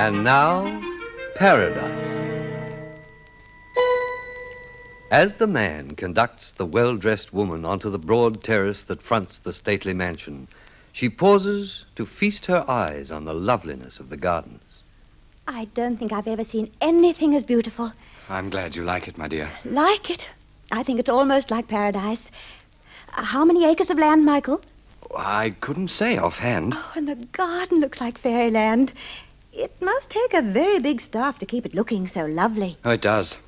And now, Paradise. As the man conducts the well-dressed woman onto the broad terrace that fronts the stately mansion, she pauses to feast her eyes on the loveliness of the gardens. I don't think I've ever seen anything as beautiful. I'm glad you like it, my dear. Like it? I think it's almost like paradise. How many acres of land, Michael? I couldn't say offhand. Oh, and the garden looks like fairyland. It must take a very big staff to keep it looking so lovely. Oh, it does.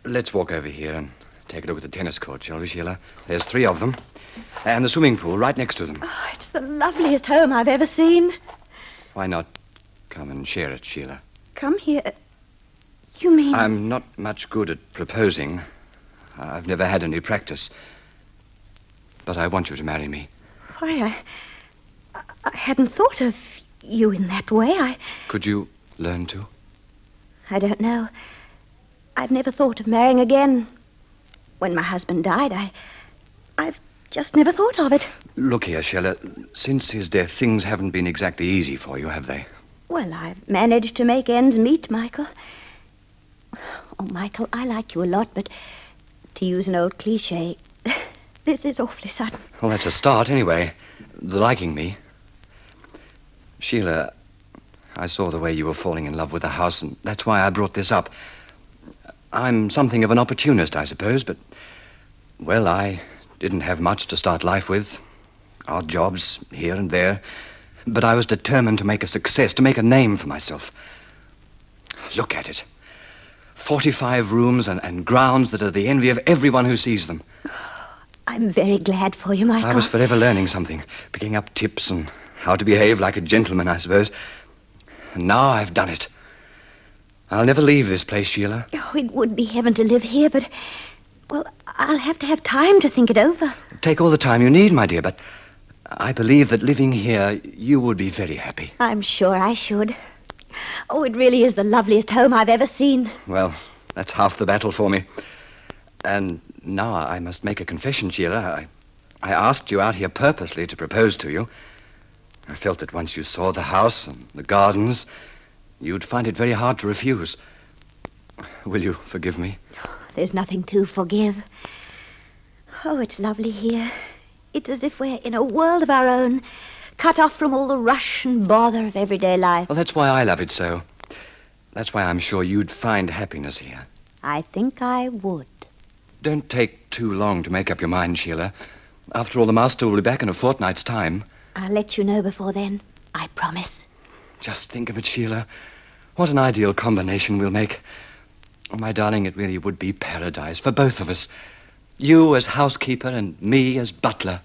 Let's walk over here and take a look at the tennis court, shall we, Sheila? There's 3 of them. And the swimming pool right next to them. Oh, it's the loveliest home I've ever seen. Why not come and share it, Sheila? Come here. You mean... I'm not much good at proposing. I've never had any practice. But I want you to marry me. Why, I hadn't thought of you in that way. Could you learn to? I don't know. I've never thought of marrying again. When my husband died, I've just never thought of it. Look here, Sheila. Since his death, things haven't been exactly easy for you, have they? Well, I've managed to make ends meet, Michael. Oh, Michael, I like you a lot, but to use an old cliché, this is awfully sudden. Well, that's a start, anyway. The liking me. Sheila, I saw the way you were falling in love with the house, and that's why I brought this up. I'm something of an opportunist, I suppose, but, well, I didn't have much to start life with. Odd jobs here and there. But I was determined to make a success, to make a name for myself. Look at it. 45 rooms and grounds that are the envy of everyone who sees them. I'm very glad for you, Michael. I was forever learning something, picking up tips and how to behave like a gentleman, I suppose. And now I've done it. I'll never leave this place, Sheila. Oh, it would be heaven to live here, but, well, I'll have to have time to think it over. Take all the time you need, my dear, but I believe that living here, you would be very happy. I'm sure I should. Oh, it really is the loveliest home I've ever seen. Well, that's half the battle for me. And now I must make a confession, Sheila. I asked you out here purposely to propose to you. I felt that once you saw the house and the gardens, you'd find it very hard to refuse. Will you forgive me? There's nothing to forgive. Oh, it's lovely here. It's as if we're in a world of our own, cut off from all the rush and bother of everyday life. Well, that's why I love it so. That's why I'm sure you'd find happiness here. I think I would. Don't take too long to make up your mind, Sheila. After all, the master will be back in a fortnight's time. I'll let you know before then. I promise. Just think of it, Sheila. What an ideal combination we'll make. Oh, my darling, it really would be paradise for both of us. You as housekeeper and me as butler.